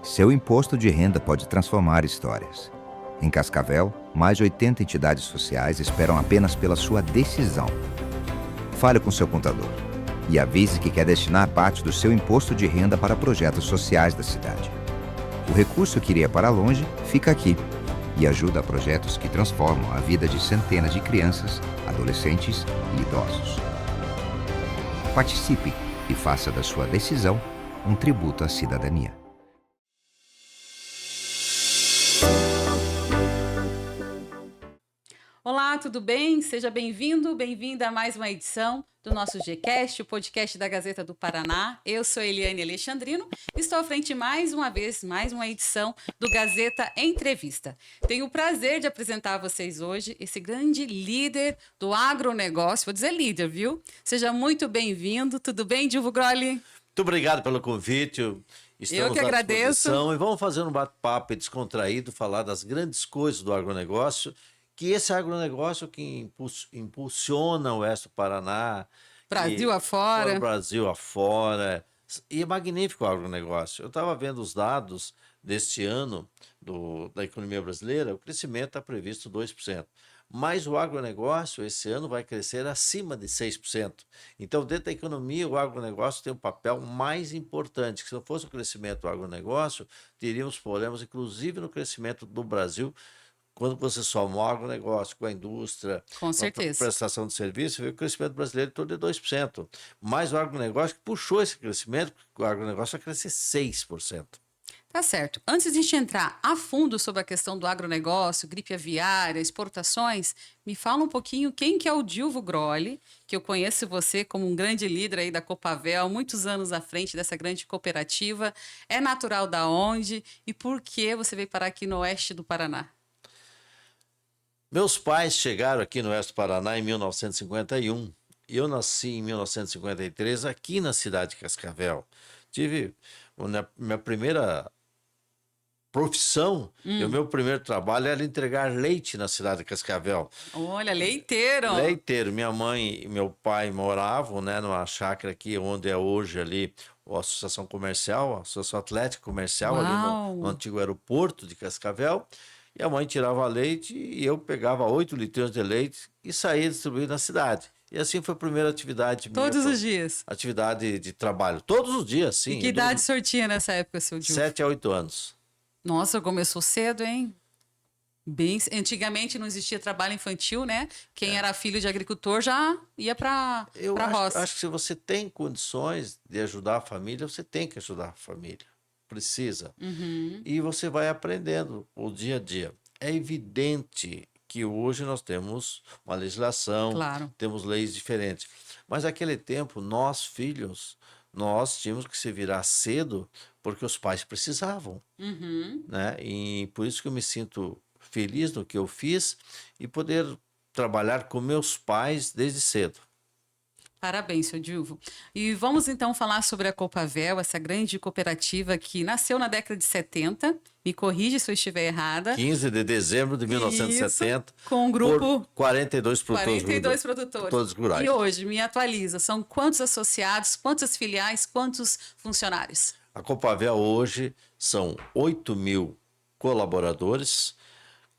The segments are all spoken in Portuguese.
Seu imposto de renda pode transformar histórias. Em Cascavel, mais de 80 entidades sociais esperam apenas pela sua decisão. Fale com seu contador e avise que quer destinar parte do seu imposto de renda para projetos sociais da cidade. O recurso que iria para longe fica aqui e ajuda a projetos que transformam a vida de centenas de crianças, adolescentes e idosos. Participe e faça da sua decisão um tributo à cidadania. Olá, tudo bem? Seja bem-vindo, bem-vinda a mais uma edição do nosso Gcast, o podcast da Gazeta do Paraná. Eu sou Eliane Alexandrino e estou à frente mais uma edição do Gazeta Entrevista. Tenho o prazer de apresentar a vocês hoje esse grande líder do agronegócio, vou dizer líder, viu? Seja muito bem-vindo, tudo bem, Dilvo Grolli? Muito obrigado pelo convite. Eu que agradeço. E vamos fazer um bate-papo descontraído, falar das grandes coisas do agronegócio, que esse agronegócio que impulsiona o oeste do Paraná. Brasil afora. Brasil afora. E é magnífico o agronegócio. Eu estava vendo os dados deste ano da economia brasileira, o crescimento está previsto 2%. Mas o agronegócio, esse ano, vai crescer acima de 6%. Então, dentro da economia, o agronegócio tem um papel mais importante, que se não fosse o crescimento do agronegócio, teríamos problemas, inclusive no crescimento do Brasil, quando você soma o agronegócio com a indústria, com certeza, a prestação de serviço, vê o crescimento brasileiro em torno de 2%. Mas o agronegócio que puxou esse crescimento, o agronegócio vai crescer 6%. Tá certo. Antes de a gente entrar a fundo sobre a questão do agronegócio, gripe aviária, exportações, me fala um pouquinho quem que é o Dilvo Grolli, que eu conheço você como um grande líder aí da Copavel, muitos anos à frente dessa grande cooperativa. É natural da onde e por que você veio parar aqui no oeste do Paraná? Meus pais chegaram aqui no oeste do Paraná em 1951 e eu nasci em 1953 aqui na cidade de Cascavel. Tive minha primeira profissão e o meu primeiro trabalho era entregar leite na cidade de Cascavel. Olha, leiteiro! Leiteiro. Minha mãe e meu pai moravam, né, numa chácara aqui, onde é hoje ali a Associação Comercial, a Associação Atlética Comercial, Uau. ali no antigo aeroporto de Cascavel. E a mãe tirava leite e eu pegava 8 litros de leite e saía distribuindo na cidade. E assim foi a primeira atividade minha. Todos os dias? Atividade de trabalho. Todos os dias, sim. E que idade o senhor tinha nessa época, seu Dilvo? 7 a 8 anos. Nossa, começou cedo, hein? Antigamente não existia trabalho infantil, né? Quem era filho de agricultor já ia para a roça. Eu acho que se você tem condições de ajudar a família, você tem que ajudar a família. Precisa. E você vai aprendendo o dia a dia. É evidente que hoje nós temos uma legislação, claro, temos leis diferentes. Mas naquele tempo, nós, filhos, nós tínhamos que se virar cedo porque os pais precisavam. Né? E por isso que eu me sinto feliz no que eu fiz e poder trabalhar com meus pais desde cedo. Parabéns, seu Dilvo. E vamos então falar sobre a Copavel, essa grande cooperativa que nasceu na década de 70. Me corrige se eu estiver errada. 15 de dezembro de 1970. Isso, com um grupo... Por 42 produtores. 42 produtores. Todos rurais. E hoje, me atualiza, são quantos associados, quantas filiais, quantos funcionários? A Copavel hoje são 8.000 colaboradores,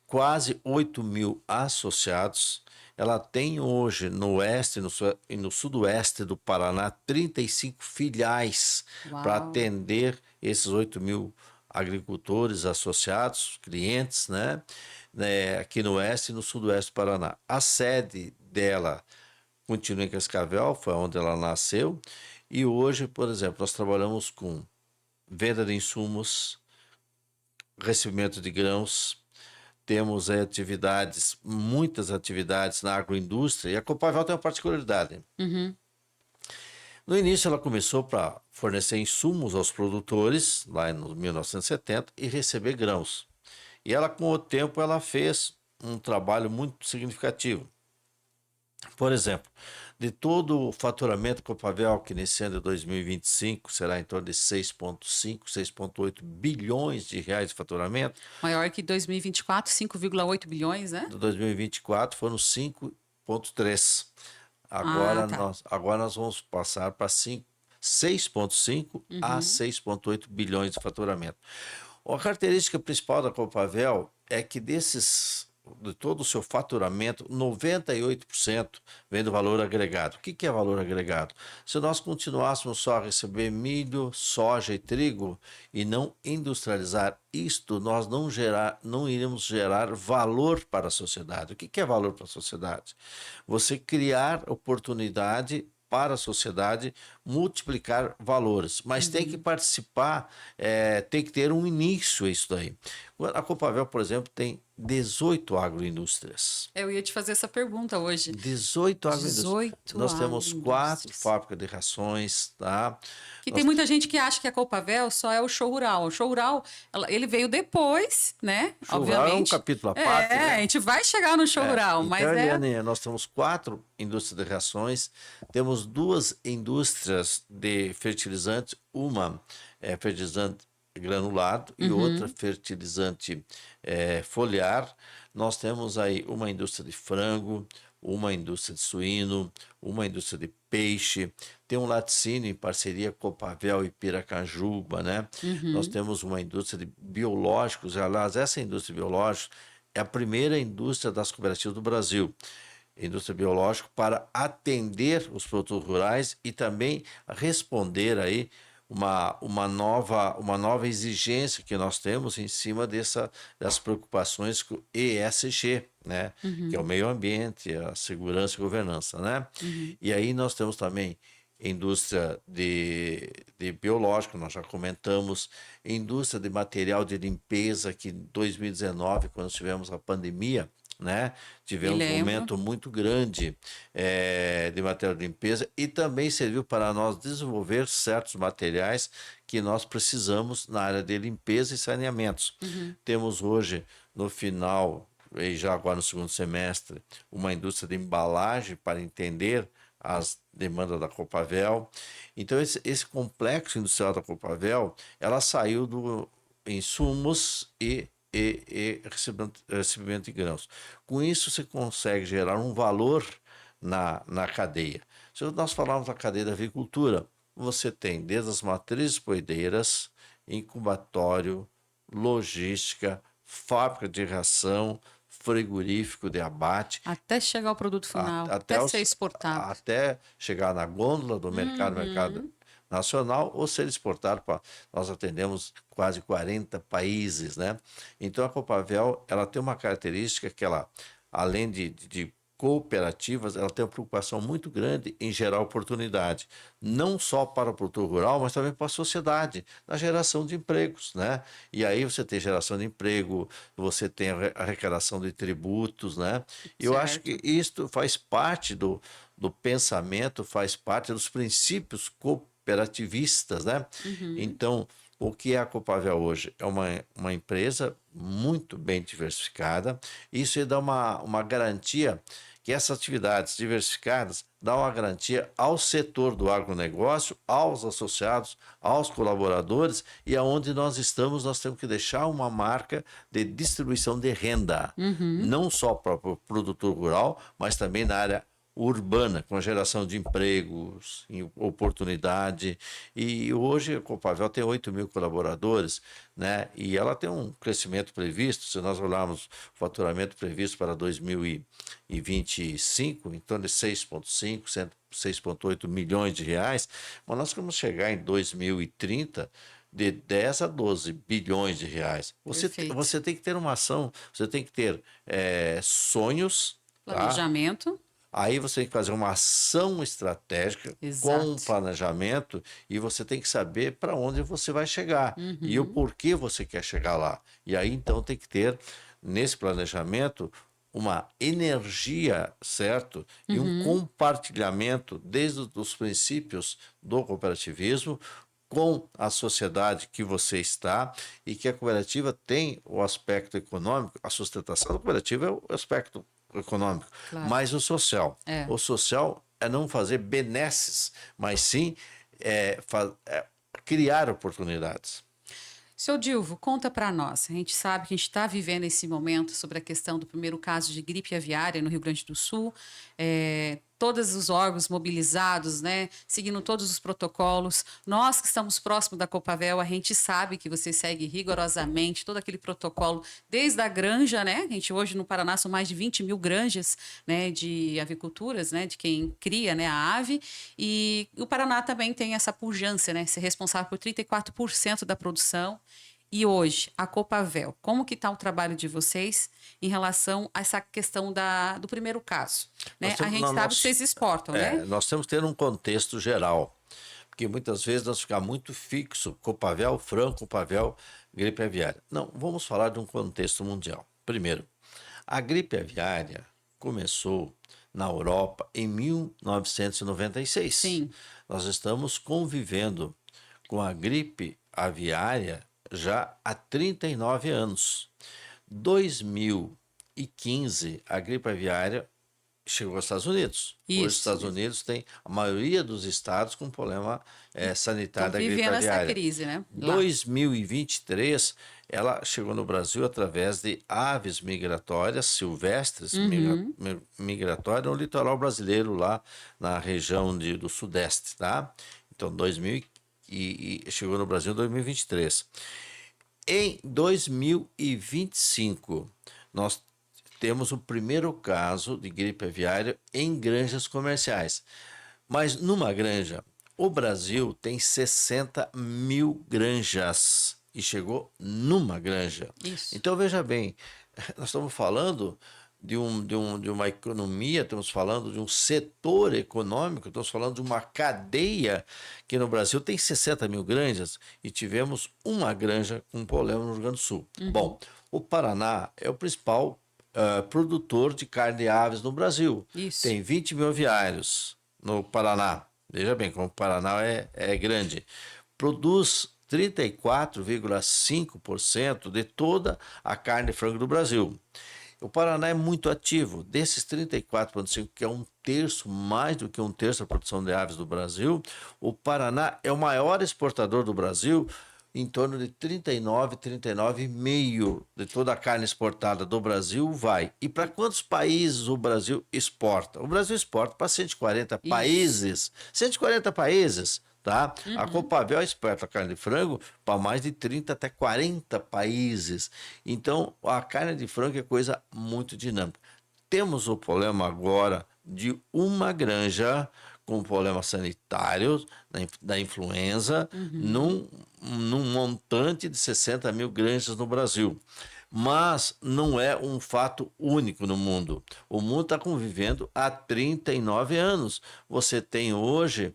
quase 8.000 associados. Ela tem hoje no oeste e no sudoeste do Paraná 35 filiais para atender esses 8.000 agricultores associados, clientes, né? Aqui no oeste e no sudoeste do Paraná. A sede dela continua em Cascavel, foi onde ela nasceu. E hoje, por exemplo, nós trabalhamos com venda de insumos, recebimento de grãos. Temos muitas atividades na agroindústria, e a Copavel tem uma particularidade. No início ela começou para fornecer insumos aos produtores, lá em 1970, e receber grãos. E ela, com o tempo, ela fez um trabalho muito significativo. Por exemplo, de todo o faturamento Copavel, que nesse ano de 2025 será em torno de 6,5, 6,8 bilhões de reais de faturamento. Maior que 2024, 5,8 bilhões, né? De 2024 foram 5,3. Agora nós vamos passar para 6,5 a 6,8 bilhões de faturamento. A característica principal da Copavel é que de todo o seu faturamento, 98% vem do valor agregado. O que é valor agregado? Se nós continuássemos só a receber milho, soja e trigo e não industrializar isto, nós não iríamos gerar valor para a sociedade. O que é valor para a sociedade? Você criar oportunidade para a sociedade, multiplicar valores, mas tem que participar, tem que ter um início isso daí. A Copavel, por exemplo, tem 18 agroindústrias. Eu ia te fazer essa pergunta hoje. 18 agroindústrias. Nós temos 4 fábricas de rações, tá? Que tem muita gente que acha que a Copavel só é o show rural. O show rural, ele veio depois, né? O show obviamente. rural é um capítulo à parte, né? A gente vai chegar no show rural, então, mas Eliane, nós temos 4 indústrias de rações, temos 2 indústrias de fertilizantes, uma é fertilizante granulado e outra fertilizante foliar. Nós temos aí uma indústria de frango, uma indústria de suíno, uma indústria de peixe, tem um laticínio em parceria com Copavel e Piracanjuba, né? Nós temos uma indústria de biológicos, aliás, essa indústria de biológicos é a primeira indústria das cooperativas do Brasil. Indústria biológica para atender os produtores rurais e também responder aí uma nova exigência que nós temos em cima das preocupações com o ESG, né? Que é o meio ambiente, a segurança e governança, né? E aí nós temos também indústria de biológico, nós já comentamos, indústria de material de limpeza, que em 2019, quando tivemos a pandemia, né? Tivemos um momento muito grande de material de limpeza e também serviu para nós desenvolver certos materiais que nós precisamos na área de limpeza e saneamentos. Temos hoje, no final, e já agora no segundo semestre, uma indústria de embalagem para entender as demandas da Copavel. Então, esse complexo industrial da Copavel, ela saiu do insumos e recebimento de grãos. Com isso, você consegue gerar um valor na cadeia. Se nós falarmos da cadeia da avicultura, você tem desde as matrizes poedeiras, incubatório, logística, fábrica de ração, frigorífico de abate. Até chegar ao produto final, até ser exportado. Até chegar na gôndola do mercado nacional ou ser exportado para... Nós atendemos quase 40 países, né? Então a Copavel, ela tem uma característica que ela, além de cooperativas, ela tem uma preocupação muito grande em gerar oportunidade, não só para o produtor rural, mas também para a sociedade, na geração de empregos, né? E aí você tem geração de emprego, você tem a arrecadação de tributos, né? E eu acho que isto faz parte do pensamento, faz parte dos princípios cooperativistas, né? Então, o que é a Copavel hoje? É uma empresa muito bem diversificada. Isso dá uma garantia que essas atividades diversificadas dão uma garantia ao setor do agronegócio, aos associados, aos colaboradores, e aonde nós estamos, nós temos que deixar uma marca de distribuição de renda, não só para o produtor rural, mas também na área urbana, com a geração de empregos, oportunidade. E hoje a Copavel tem 8 mil colaboradores, né? E ela tem um crescimento previsto, se nós olharmos o faturamento previsto para 2025, em torno de 6,5, 6,8 milhões de reais, mas nós vamos chegar em 2030 de 10 a 12 bilhões de reais. Você tem que ter uma ação, você tem que ter sonhos, planejamento. Tá? Aí você tem que fazer uma ação estratégica com um planejamento e você tem que saber para onde você vai chegar e o porquê você quer chegar lá. E aí, então, tem que ter, nesse planejamento, uma energia, certo? E um compartilhamento desde os princípios do cooperativismo com a sociedade que você está e que a cooperativa tem o aspecto econômico, a sustentação da cooperativa é o aspecto econômico, mas o social. O social é não fazer benesses, mas sim criar oportunidades. Seu Dilvo, conta para nós. A gente sabe que a gente está vivendo esse momento sobre a questão do primeiro caso de gripe aviária no Rio Grande do Sul. todos os órgãos mobilizados, né? Seguindo todos os protocolos. Nós que estamos próximos da Copavel, a gente sabe que você segue rigorosamente todo aquele protocolo, desde a granja, né? A gente hoje no Paraná são mais de 20 mil granjas, né, de aviculturas, né, de quem cria, né, a ave. E o Paraná também tem essa pujança, né? Ser responsável por 34% da produção. E hoje, a Copavel, como que está o trabalho de vocês em relação a essa questão do primeiro caso? Né? A gente sabe que vocês exportam, né? Nós temos que ter um contexto geral, porque muitas vezes nós ficamos muito fixo, Copavel, frango, Copavel, gripe aviária. Não, vamos falar de um contexto mundial. Primeiro, a gripe aviária começou na Europa em 1996. Sim. Nós estamos convivendo com a gripe aviária já há 39 anos. 2015, a gripe aviária chegou aos Estados Unidos. Hoje, os Estados Unidos tem a maioria dos estados com problema sanitário da gripe aviária. Vivendo essa crise, né? Lá. 2023, ela chegou no Brasil através de aves migratórias, silvestres, migratórias, no litoral brasileiro, lá na região do Sudeste, tá? Então, e chegou no Brasil em 2023. Em 2025, nós temos o primeiro caso de gripe aviária em granjas comerciais. Mas numa granja, o Brasil tem 60 mil granjas e chegou numa granja. Isso. Então, veja bem, nós estamos falando de uma economia, estamos falando de um setor econômico, estamos falando de uma cadeia que no Brasil tem 60 mil granjas e tivemos uma granja com problema no Rio Grande do Sul. Bom, o Paraná é o principal produtor de carne de aves no Brasil. Isso. Tem 20 mil aviários no Paraná. Veja bem como o Paraná é grande. Produz 34,5% de toda a carne de frango do Brasil. O Paraná é muito ativo. Desses 34,5%, que é um terço, mais do que um terço da produção de aves do Brasil, o Paraná é o maior exportador do Brasil, em torno de 39,5% de toda a carne exportada do Brasil vai. E para quantos países o Brasil exporta? O Brasil exporta para 140 países. 140 países. Tá? A Copavel exporta carne de frango para mais de 30 até 40 países. Então, a carne de frango é coisa muito dinâmica. Temos o problema agora de uma granja com problema sanitário da influenza num montante de 60 mil granjas no Brasil. Mas não é um fato único no mundo. O mundo está convivendo há 39 anos. Você tem hoje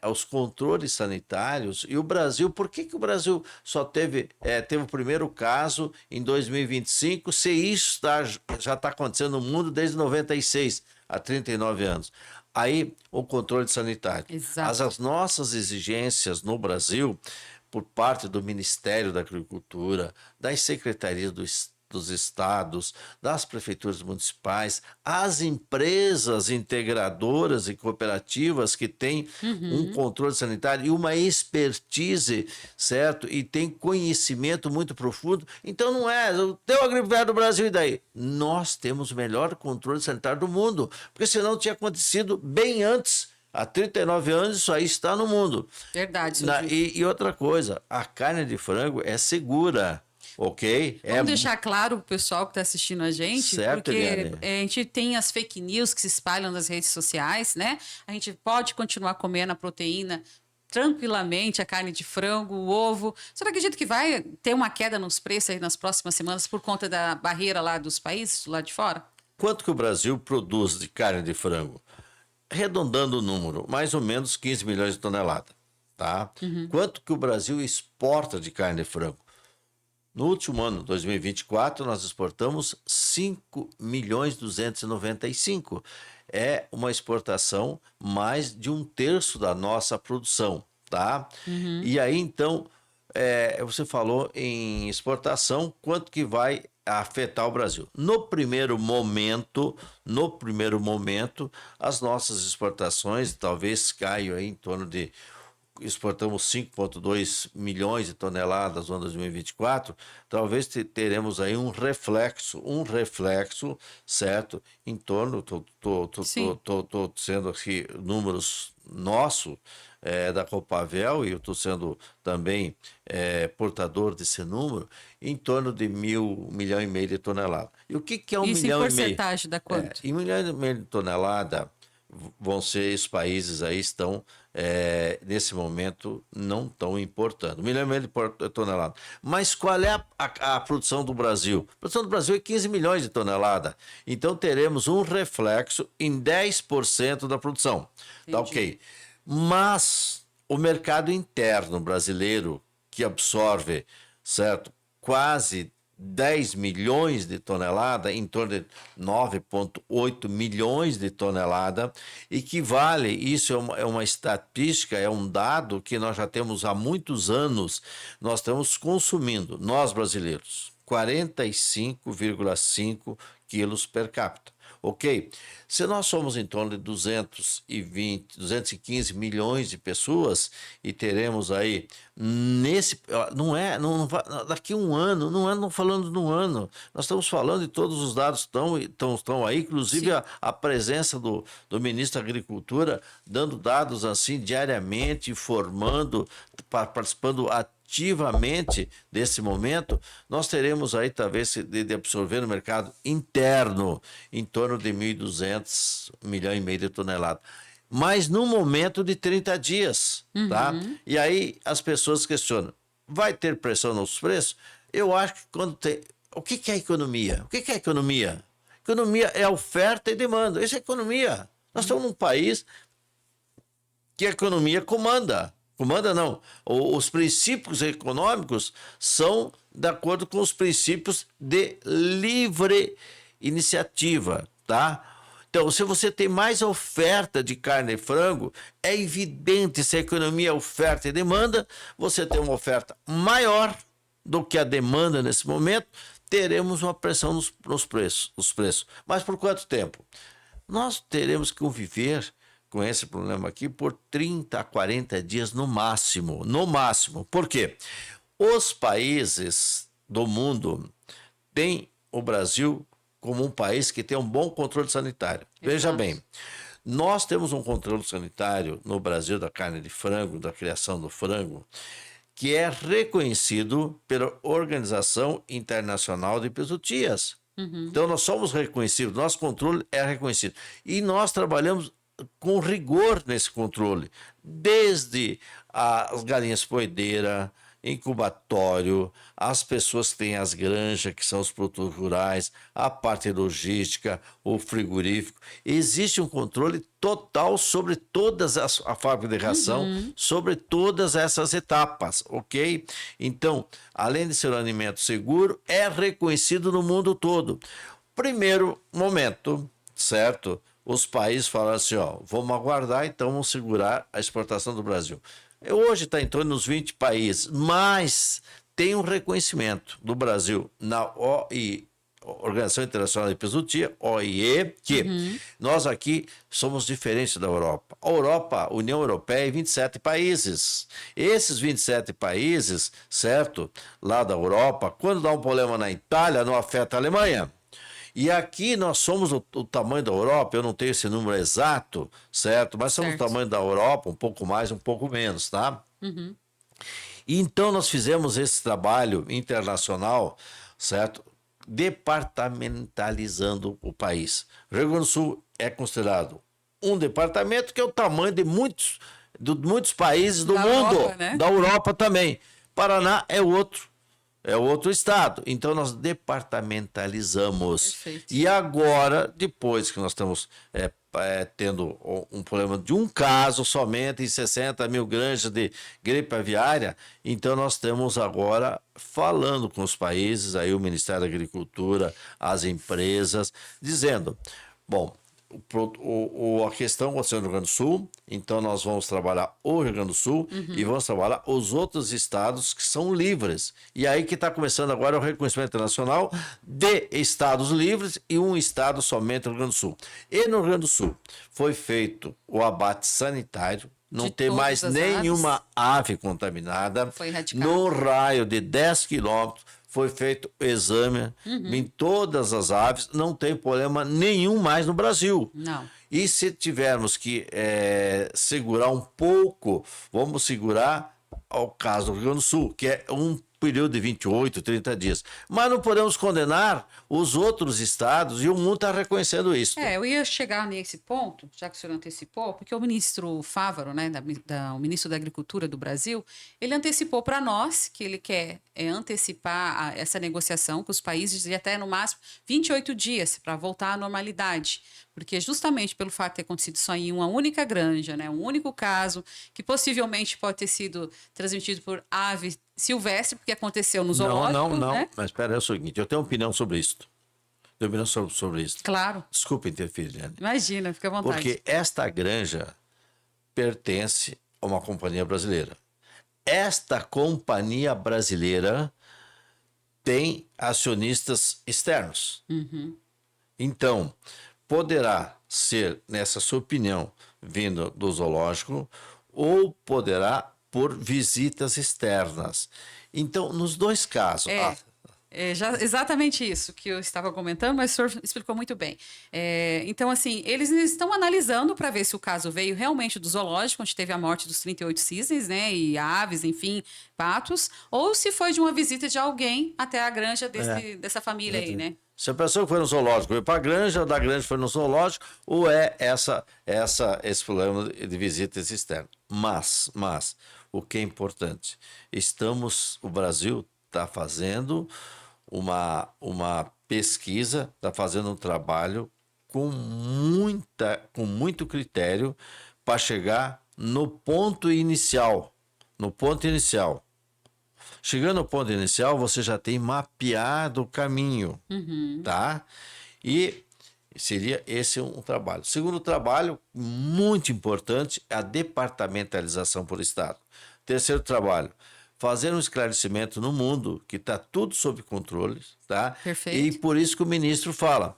os controles sanitários. E o Brasil, por que o Brasil só teve o primeiro caso em 2025, se isso já está acontecendo no mundo desde 96, há 39 anos? Aí, o controle sanitário. Exato. As nossas exigências no Brasil, por parte do Ministério da Agricultura, das secretarias dos estados, das prefeituras municipais, as empresas integradoras e cooperativas que têm um controle sanitário e uma expertise, certo? E tem conhecimento muito profundo. Então não é, tem o agricultura do Brasil e daí? Nós temos o melhor controle sanitário do mundo, porque senão tinha acontecido bem antes. Há 39 anos isso aí está no mundo. Verdade. E outra coisa, a carne de frango é segura. Ok? Vamos deixar claro para o pessoal que está assistindo a gente, certo, porque Eliane. a gente tem as fake news que se espalham nas redes sociais, né? A gente pode continuar comendo a proteína tranquilamente, a carne de frango, o ovo. Você não acredita que vai ter uma queda nos preços aí nas próximas semanas por conta da barreira lá dos países, lá de fora? Quanto que o Brasil produz de carne de frango? Arredondando o número, mais ou menos 15 milhões de toneladas. Tá? Quanto que o Brasil exporta de carne de frango? No último ano, 2024, nós exportamos 5.295.000. É uma exportação mais de um terço da nossa produção, tá? E aí, então, você falou em exportação, quanto que vai afetar o Brasil? No primeiro momento, as nossas exportações talvez caiam aí em torno de exportamos 5,2 milhões de toneladas no ano 2024, talvez teremos aí um reflexo, certo? Em torno, estou sendo aqui números nossos, da Copavel, e eu estou sendo também portador desse número, em torno de 1 milhão e meio de toneladas. E o que é 1 Isso milhão em e meio? porcentagem dá quanto? Em 1 milhão e meio de tonelada vão ser os países aí estão nesse momento não estão importando 1 milhão e meio de toneladas. Mas qual é a produção do Brasil? A produção do Brasil é 15 milhões de toneladas. Então teremos um reflexo em 10% da produção. Tá ok. Mas o mercado interno brasileiro, que absorve, certo, quase 10 milhões de toneladas, em torno de 9,8 milhões de toneladas, equivale, isso é uma estatística, é um dado que nós já temos há muitos anos, nós estamos consumindo, nós brasileiros, 45,5 quilos per capita. Ok? Se nós somos em torno de 215 milhões de pessoas e teremos aí daqui a um ano, não falando de um ano, nós estamos falando de todos os dados estão aí, inclusive a presença do ministro da Agricultura dando dados assim diariamente, informando, participando ativamente desse momento, nós teremos aí talvez de absorver no mercado interno em torno de 1.200 milhões e meio de toneladas. Mas no momento de 30 dias, tá? E aí as pessoas questionam, vai ter pressão nos preços? Eu acho que quando tem... O que é economia? O que é economia? Economia é oferta e demanda. Isso é economia. Nós estamos num país que a economia comanda. Comanda não. Os princípios econômicos são de acordo com os princípios de livre iniciativa, tá? Então, se você tem mais oferta de carne e frango, é evidente, se a economia é oferta e demanda, você tem uma oferta maior do que a demanda nesse momento, teremos uma pressão nos preços. Mas por quanto tempo? Nós teremos que conviver com esse problema aqui por 30 a 40 dias no máximo. No máximo. Por quê? Os países do mundo têm o Brasil como um país que tem um bom controle sanitário. Veja bem, nós temos um controle sanitário no Brasil da carne de frango, da criação do frango, que é reconhecido pela Organização Internacional de Epizootias. Então nós somos reconhecidos, nosso controle é reconhecido. E nós trabalhamos com rigor nesse controle, desde as galinhas poedeiras, incubatório, as pessoas que têm as granjas, que são os produtos rurais, a parte logística, o frigorífico. Existe um controle total sobre todas a fábrica de ração, sobre todas essas etapas, ok? Então, além de ser um alimento seguro, é reconhecido no mundo todo. Primeiro momento, certo? Os países falaram assim, ó, vamos aguardar, então vamos segurar a exportação do Brasil. Hoje está em torno dos 20 países, mas tem um reconhecimento do Brasil na Organização Internacional de Epizootia, OIE, que nós aqui somos diferentes da Europa. A Europa, a União Europeia, é 27 países. Esses 27 países, certo, lá da Europa, quando dá um problema na Itália, não afeta a Alemanha. E aqui nós somos o tamanho da Europa, eu não tenho esse número exato, certo? Mas somos o tamanho da Europa, um pouco mais, um pouco menos, tá? E então nós fizemos esse trabalho internacional, certo? Departamentalizando o país. O Rio Grande do Sul é considerado um departamento que é o tamanho de muitos países do mundo, Europa, né? Da Europa também. Paraná é outro. É outro estado. Então, nós departamentalizamos. Perfeito. E agora, depois que nós estamos tendo um problema de um caso somente em 60 mil granjas de gripe aviária, então nós estamos agora falando com os países, aí o Ministério da Agricultura, as empresas, dizendo, bom, a questão aconteceu no Rio Grande do Sul, então nós vamos trabalhar o Rio Grande do Sul e vamos trabalhar os outros estados que são livres. E aí que está começando agora o reconhecimento internacional de estados livres e um estado somente no Rio Grande do Sul. E no Rio Grande do Sul foi feito o abate sanitário, não tem mais nenhuma ave contaminada. Foi erradicado. No raio de 10 quilômetros foi feito o exame em todas as aves, não tem problema nenhum mais no Brasil. Não. E se tivermos que segurar um pouco, vamos segurar ao caso do Rio Grande do Sul, que é um período de 28, 30 dias. Mas não podemos condenar os outros estados e o mundo está reconhecendo isso. Eu ia chegar nesse ponto, já que o senhor antecipou, porque o ministro Fávaro, né, o ministro da Agricultura do Brasil, ele antecipou para nós que ele quer antecipar essa negociação com os países de até, no máximo, 28 dias para voltar à normalidade. Porque justamente pelo fato de ter acontecido só em uma única granja, né, um único caso, que possivelmente pode ter sido transmitido por ave silvestre, porque aconteceu no zoológico. Não. Né? Mas espera, é o seguinte, eu tenho opinião sobre isso. Sobre isso. Claro. Desculpa interferir, Liane. Imagina, fica à vontade. Porque esta granja pertence a uma companhia brasileira. Esta companhia brasileira tem acionistas externos. Então, poderá ser, nessa sua opinião, vindo do zoológico, ou poderá por visitas externas. Então, nos dois casos... Exatamente isso que eu estava comentando, mas o senhor explicou muito bem. Então, assim, eles estão analisando para ver se o caso veio realmente do zoológico, onde teve a morte dos 38 cisnes, né, e aves, enfim, patos, ou se foi de uma visita de alguém até a granja dessa família aí, né? Se a pessoa foi no zoológico, foi para a granja, da granja foi no zoológico, ou é esse problema de visitas externas. Mas, o que é importante, o Brasil está fazendo uma pesquisa, está fazendo um trabalho com muito critério para chegar no ponto inicial. Chegando no ponto inicial, você já tem mapeado o caminho, tá? E seria esse um trabalho. Segundo trabalho, muito importante, é a departamentalização por estado. Terceiro trabalho, fazer um esclarecimento no mundo que está tudo sob controle, tá? Perfeito. E por isso que o ministro fala.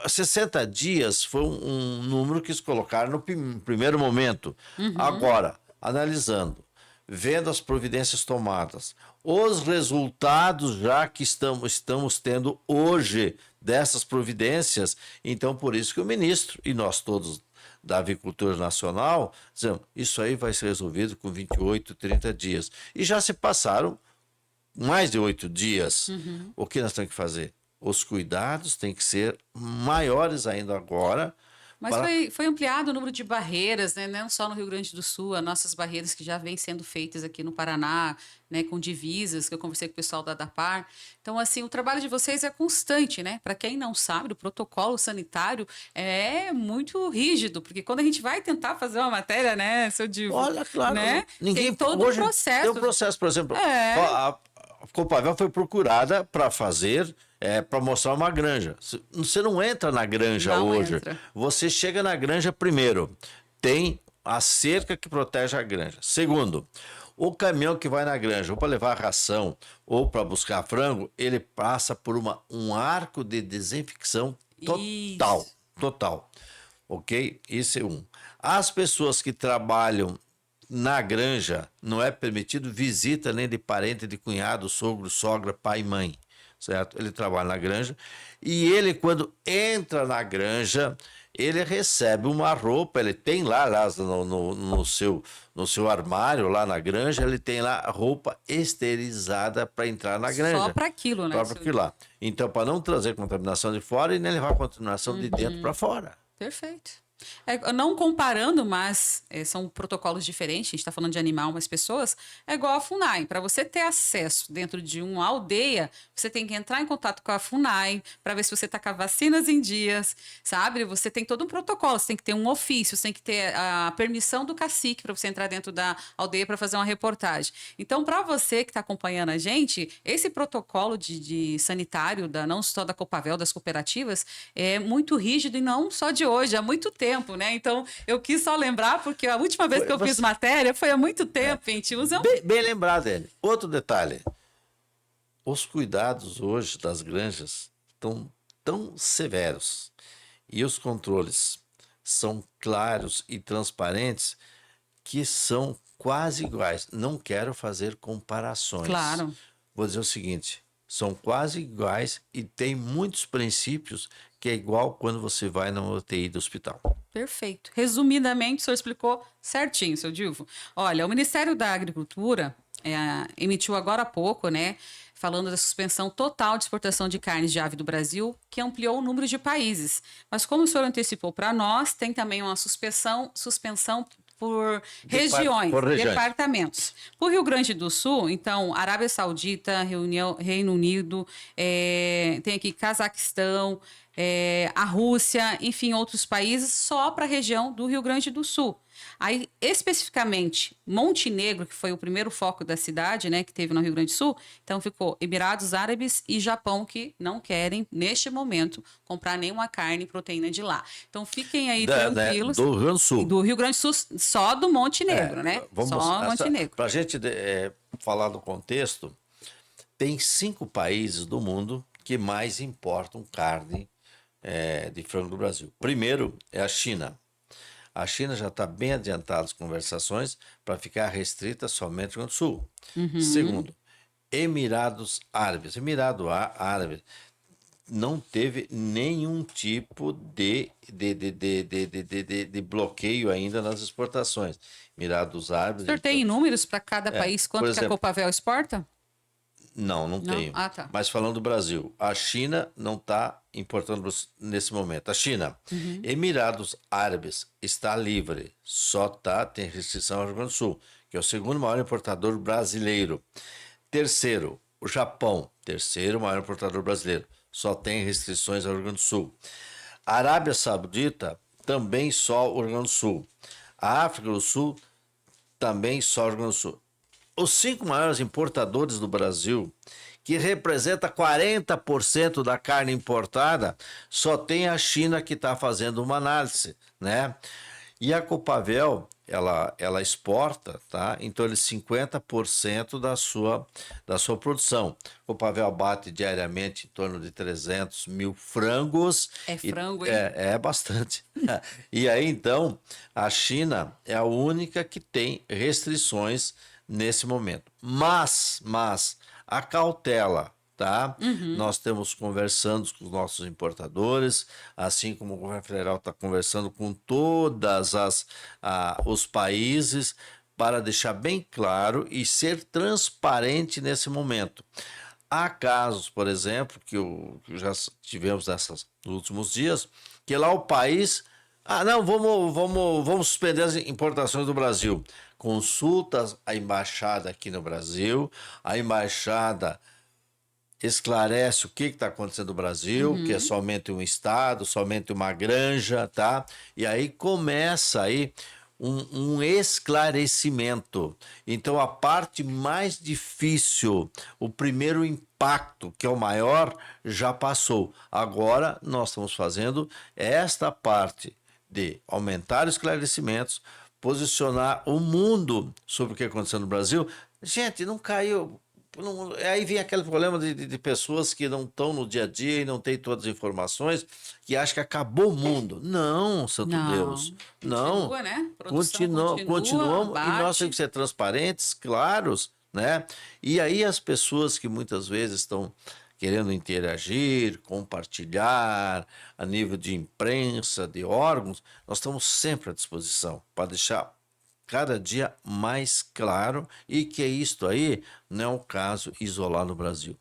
60 dias foi um número que eles colocaram no primeiro momento. Agora, analisando, vendo as providências tomadas, os resultados já que estamos tendo hoje dessas providências, então por isso que o ministro e nós todos da Avicultura Nacional dizemos, isso aí vai ser resolvido com 28, 30 dias. E já se passaram mais de 8 dias. O que nós temos que fazer? Os cuidados têm que ser maiores ainda agora. Mas foi ampliado o número de barreiras, né? Não só no Rio Grande do Sul, as nossas barreiras que já vêm sendo feitas aqui no Paraná, né? Com divisas, que eu conversei com o pessoal da ADAPAR. Então, assim, o trabalho de vocês é constante, né? Para quem não sabe, o protocolo sanitário é muito rígido, porque quando a gente vai tentar fazer uma matéria, né, seu Divo? Olha, claro, né? ninguém... Tem todo o processo. Tem um processo, por exemplo, a Copavel foi procurada para fazer... para mostrar uma granja. Você não entra na granja hoje. Você chega na granja primeiro. Tem a cerca que protege a granja. Segundo, o caminhão que vai na granja, ou para levar ração, ou para buscar frango, ele passa por um arco de desinfecção total. Ok? Isso é um. As pessoas que trabalham na granja, não é permitido visita nem de parente, de cunhado, sogro, sogra, pai e mãe. Certo? Ele trabalha na granja e ele, quando entra na granja, ele recebe uma roupa, ele tem lá no seu armário, lá na granja, ele tem lá roupa esterilizada para entrar na granja. Só para aquilo, né? Só para aquilo lá. Então, para não trazer contaminação de fora e nem levar a contaminação de dentro para fora. Perfeito. Não comparando, mas são protocolos diferentes. A gente está falando de animal, mas pessoas. É igual a FUNAI. Para você ter acesso dentro de uma aldeia, você tem que entrar em contato com a FUNAI para ver se você está com as vacinas em dias, sabe? Você tem todo um protocolo. Você tem que ter um ofício, você tem que ter a permissão do cacique para você entrar dentro da aldeia para fazer uma reportagem. Então, para você que está acompanhando a gente, esse protocolo de sanitário, não só da Copavel, das cooperativas, é muito rígido e não só de hoje, há muito tempo, né? Então, eu quis só lembrar, porque a última vez que eu fiz matéria foi há muito tempo, a gente usa... Bem lembrado, Eli. Outro detalhe. Os cuidados hoje das granjas estão tão severos e os controles são claros e transparentes que são quase iguais. Não quero fazer comparações. Claro. Vou dizer o seguinte, são quase iguais e tem muitos princípios que é igual quando você vai na UTI do hospital. Perfeito. Resumidamente, o senhor explicou certinho, seu Dilvo. Olha, o Ministério da Agricultura emitiu agora há pouco, né, falando da suspensão total de exportação de carnes de ave do Brasil, que ampliou o número de países. Mas como o senhor antecipou para nós, tem também uma suspensão por regiões, departamentos. Por Rio Grande do Sul, então, Arábia Saudita, Reino Unido, tem aqui Cazaquistão, a Rússia, enfim, outros países, só para a região do Rio Grande do Sul. Aí, especificamente, Montenegro, que foi o primeiro foco da cidade, né, que teve no Rio Grande do Sul, então ficou Emirados Árabes e Japão, que não querem, neste momento, comprar nenhuma carne e proteína de lá. Então, fiquem aí tranquilos. Do Rio Grande do Sul. Do Rio Grande do Sul, só do Montenegro, né? Só Montenegro. Para a gente falar do contexto, tem 5 países do mundo que mais importam carne de frango do Brasil. Primeiro é a China. A China já está bem adiantada as conversações para ficar restrita somente ao Rio Grande do Sul. Uhum. Segundo, Emirados Árabes. Emirado Árabe não teve nenhum tipo de bloqueio ainda nas exportações. Emirados Árabes... O senhor tem números para cada país quanto que a Copavel exporta? Não tenho. Ah, tá. Mas falando do Brasil, a China não está importando nesse momento. A China, Emirados Árabes, está livre, tem restrição ao Rio Grande do Sul, que é o segundo maior importador brasileiro. Terceiro, o Japão, terceiro maior importador brasileiro, só tem restrições ao Rio Grande do Sul. A Arábia Saudita, também só o Rio Grande do Sul. A África do Sul, também só o Rio Grande do Sul. Os 5 maiores importadores do Brasil, que representa 40% da carne importada, só tem a China que está fazendo uma análise, né? E a Copavel, ela exporta, tá? Então, 50% da sua produção. A Copavel bate diariamente em torno de 300 mil frangos. É frango, hein? É bastante. E aí, então, a China é a única que tem restrições nesse momento. Mas a cautela, tá? Nós estamos conversando com os nossos importadores, assim como o governo federal está conversando com todas os países para deixar bem claro e ser transparente nesse momento. Há casos, por exemplo, que já tivemos nos últimos dias, que lá o país... não, vamos suspender as importações do Brasil. Consultas a embaixada aqui no Brasil, a embaixada esclarece o que está acontecendo no Brasil, que é somente um estado, somente uma granja, tá? E aí começa aí um esclarecimento. Então, a parte mais difícil, o primeiro impacto, que é o maior, já passou. Agora, nós estamos fazendo esta parte de aumentar os esclarecimentos, posicionar o mundo sobre o que aconteceu no Brasil. Gente, não caiu... aí vem aquele problema de pessoas que não estão no dia a dia e não têm todas as informações, que acham que acabou o mundo. Não, santo Deus. Não. Continua, né? Continuamos e nós temos que ser transparentes, claros, né? E aí as pessoas que muitas vezes estão querendo interagir, compartilhar a nível de imprensa, de órgãos, nós estamos sempre à disposição para deixar cada dia mais claro e que isto aí não é um caso isolado no Brasil.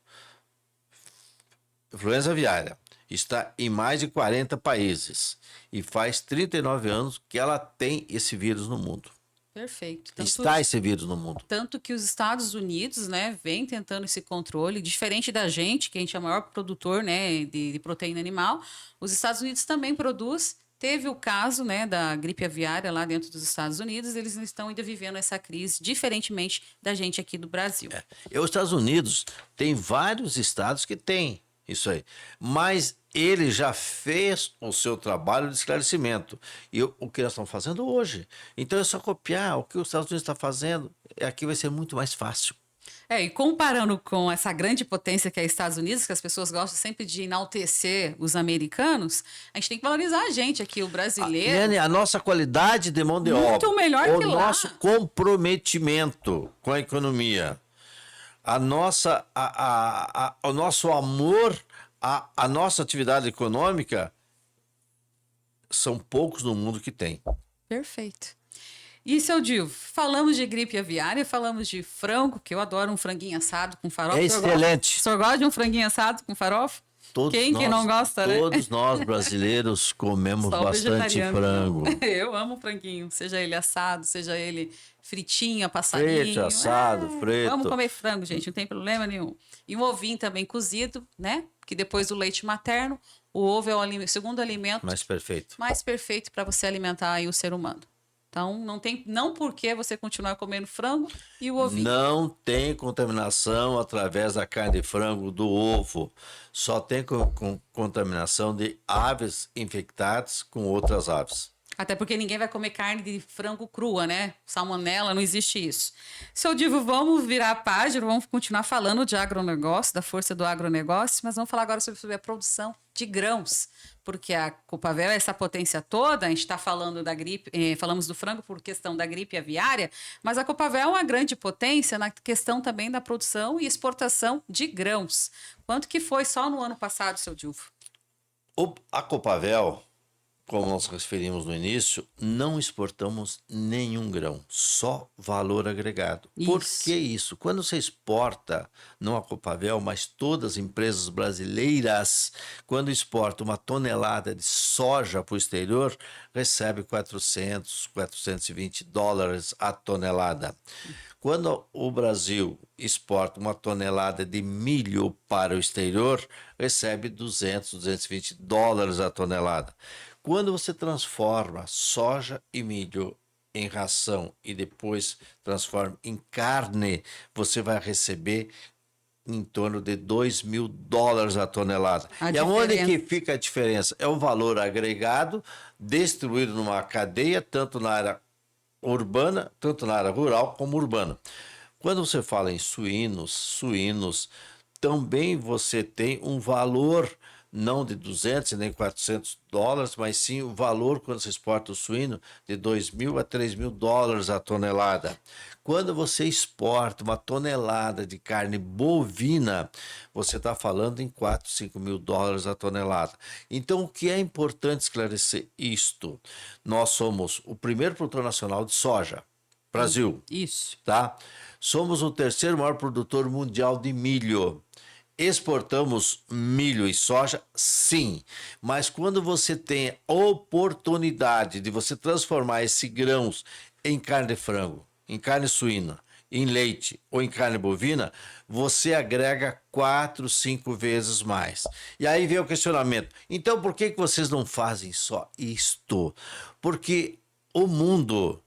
Influenza aviária, está em mais de 40 países e faz 39 anos que ela tem esse vírus no mundo. Perfeito. Está esse vírus no mundo. Tanto que os Estados Unidos, né, vem tentando esse controle, diferente da gente, que a gente é o maior produtor, né, de proteína animal, os Estados Unidos também produz. Teve o caso, né, da gripe aviária lá dentro dos Estados Unidos, eles estão ainda vivendo essa crise, diferentemente da gente aqui do Brasil. E os Estados Unidos tem vários estados que têm isso aí, mas ele já fez o seu trabalho de esclarecimento. E o que nós estamos fazendo hoje. Então é só copiar o que os Estados Unidos estão fazendo. Aqui vai ser muito mais fácil. E comparando com essa grande potência que é os Estados Unidos, que as pessoas gostam sempre de enaltecer os americanos, a gente tem que valorizar a gente aqui, o brasileiro. A nossa qualidade de mão de obra. Muito melhor que lá. O nosso comprometimento com a economia. O nosso amor à nossa atividade econômica, são poucos no mundo que tem. Perfeito. E, seu Dilvo, falamos de gripe aviária, falamos de frango, que eu adoro um franguinho assado com farofa. É excelente. O senhor gosta de um franguinho assado com farofa? Quem não gosta, né? Todos nós brasileiros comemos Só bastante frango. Eu amo franguinho, seja ele assado, seja ele fritinha, passarinho. Frito, assado, frito. Vamos comer frango, gente, não tem problema nenhum. E um ovinho também cozido, né? Que depois do leite materno, o ovo é o segundo alimento mais perfeito para você alimentar aí o ser humano. Então, não por que você continuar comendo frango e o ovinho. Não tem contaminação através da carne de frango do ovo. Só tem contaminação de aves infectadas com outras aves. Até porque ninguém vai comer carne de frango crua, né? Salmonela, não existe isso. Seu Divo, vamos virar a página, vamos continuar falando de agronegócio, da força do agronegócio, mas vamos falar agora sobre a produção de grãos, porque a Copavel é essa potência toda, a gente está falando da gripe, falamos do frango por questão da gripe aviária, mas a Copavel é uma grande potência na questão também da produção e exportação de grãos. Quanto que foi só no ano passado, seu Dilvo? A Copavel, como nós referimos no início, não exportamos nenhum grão, só valor agregado. Isso. Por que isso? Quando você exporta, não a Copavel, mas todas as empresas brasileiras, quando exporta uma tonelada de soja para o exterior, recebe 400, 420 dólares a tonelada. Quando o Brasil exporta uma tonelada de milho para o exterior, recebe 200, 220 dólares a tonelada. Quando você transforma soja e milho em ração e depois transforma em carne, você vai receber em torno de 2.000 dólares a tonelada. E aonde que fica a diferença? É o valor agregado distribuído numa cadeia, tanto na área urbana, tanto na área rural como urbana. Quando você fala em suínos, também você tem um valor não de 200 nem 400 dólares, mas sim o valor quando você exporta o suíno de 2.000 a 3.000 dólares a tonelada. Quando você exporta uma tonelada de carne bovina, você está falando em 4, 5 mil dólares a tonelada. Então, o que é importante esclarecer isto? Nós somos o primeiro produtor nacional de soja, Brasil. Isso. Tá? Somos o terceiro maior produtor mundial de milho. Exportamos milho e soja, sim, mas quando você tem a oportunidade de você transformar esses grãos em carne de frango, em carne suína, em leite ou em carne bovina, você agrega 4, 5 vezes mais. E aí vem o questionamento, então por que vocês não fazem só isto? Porque o mundo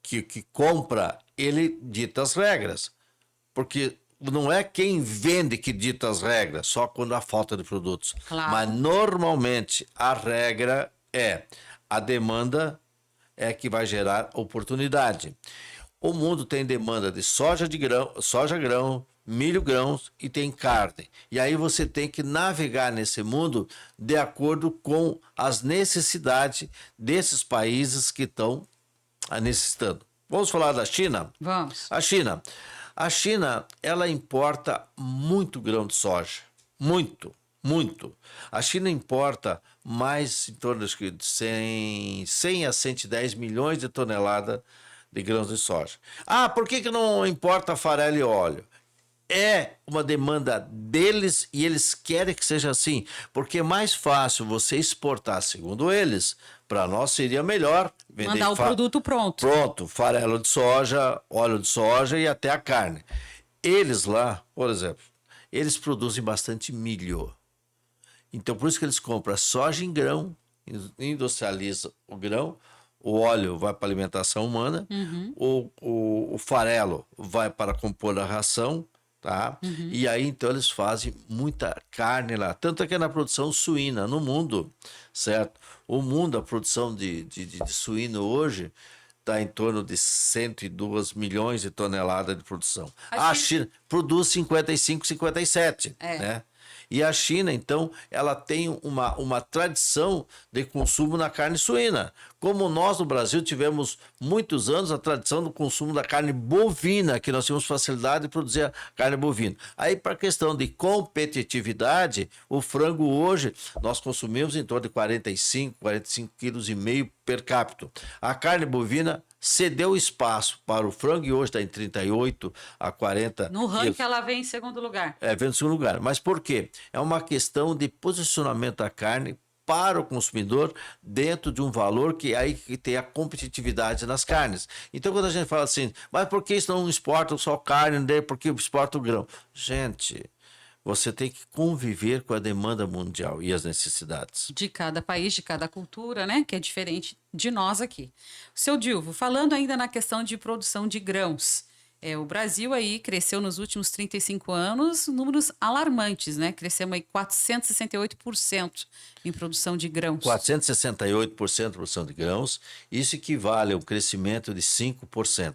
que compra, ele dita as regras, porque não é quem vende que dita as regras, só quando há falta de produtos. Claro. Mas normalmente a regra é a demanda é que vai gerar oportunidade. O mundo tem demanda de soja grão, milho grãos e tem carne. E aí você tem que navegar nesse mundo de acordo com as necessidades desses países que estão necessitando. Vamos falar da China? Vamos. A China, ela importa muito grão de soja. Muito. A China importa mais em torno de 100 a 110 milhões de toneladas de grãos de soja. Ah, por que não importa farelo e óleo? é uma demanda deles e eles querem que seja assim, porque é mais fácil você exportar, segundo eles. Para nós seria melhor vender Mandar o produto pronto. Pronto, farelo de soja, óleo de soja e até a carne. Eles lá, por exemplo, eles produzem bastante milho. Então, por isso que eles compram a soja em grão, industrializa o grão, o óleo vai para a alimentação humana, o farelo vai para compor a ração, tá? E aí, então, eles fazem muita carne lá. Tanto é que é na produção suína no mundo, certo? O mundo, a produção de suíno hoje está em torno de 102 milhões de toneladas de produção. A China produz 55, 57, né? E a China, então, ela tem uma tradição de consumo na carne suína. Como nós no Brasil tivemos muitos anos a tradição do consumo da carne bovina, que nós tínhamos facilidade de produzir a carne bovina. Aí, para a questão de competitividade, o frango hoje nós consumimos em torno de 45 quilos e meio per capita. A carne bovina cedeu espaço para o frango e hoje está em 38 a 40. No ranking ela vem em segundo lugar. Vem em segundo lugar. Mas por quê? É uma questão de posicionamento da carne para o consumidor dentro de um valor que aí que tem a competitividade nas carnes. Então, quando a gente fala assim, mas por que isso não exporta só carne, por que exporta o grão? Gente, você tem que conviver com a demanda mundial e as necessidades. De cada país, de cada cultura, né? Que é diferente de nós aqui. Seu Dilvo, falando ainda na questão de produção de grãos, o Brasil aí cresceu nos últimos 35 anos números alarmantes, né? Crescemos aí 468% em produção de grãos. 468% de produção de grãos, isso equivale a um crescimento de 5%.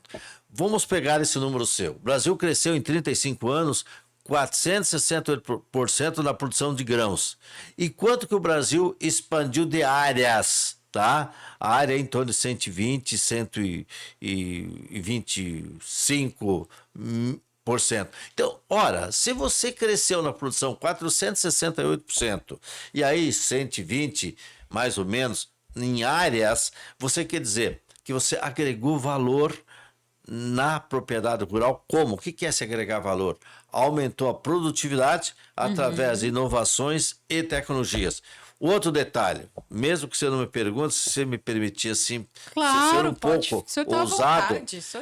Vamos pegar esse número seu. O Brasil cresceu em 35 anos 468% na produção de grãos. E quanto que o Brasil expandiu de áreas, tá? A área é em torno de 120, 125%. Então, ora, se você cresceu na produção 468%, e aí 120, mais ou menos, em áreas, você quer dizer que você agregou valor na propriedade rural. Como? O que é se agregar valor? Aumentou a produtividade através de inovações e tecnologias. Outro detalhe, mesmo que você não me pergunte, se você me permitir assim, claro, ser um pouco ousado,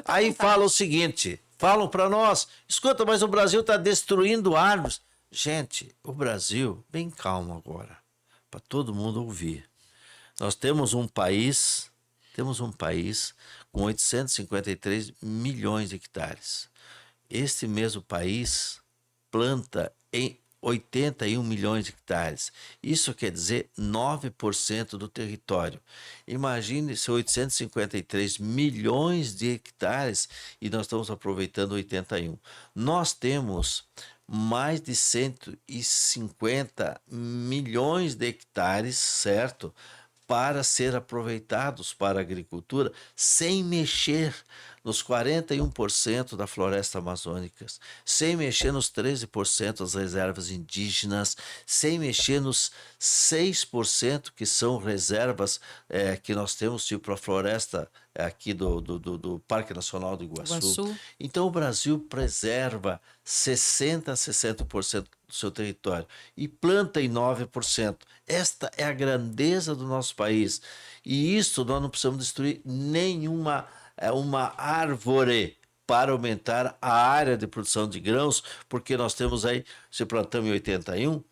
aí fala o seguinte, falam para nós, escuta, mas o Brasil está destruindo árvores. Gente, o Brasil, bem calmo agora, para todo mundo ouvir. Nós temos um país com 853 milhões de hectares. Este mesmo país planta em 81 milhões de hectares. Isso quer dizer 9% do território. Imagine se 853 milhões de hectares e nós estamos aproveitando 81. Nós temos mais de 150 milhões de hectares, certo? Para ser aproveitados para a agricultura sem mexer nos 41% da floresta amazônica, sem mexer nos 13% das reservas indígenas, sem mexer nos 6% que são reservas que nós temos, tipo a floresta aqui do Parque Nacional do Iguaçu. Então o Brasil preserva 60% a 60% do seu território e planta em 9%. Esta é a grandeza do nosso país. E isso nós não precisamos destruir nenhuma uma árvore para aumentar a área de produção de grãos, porque nós temos aí, se plantamos em 81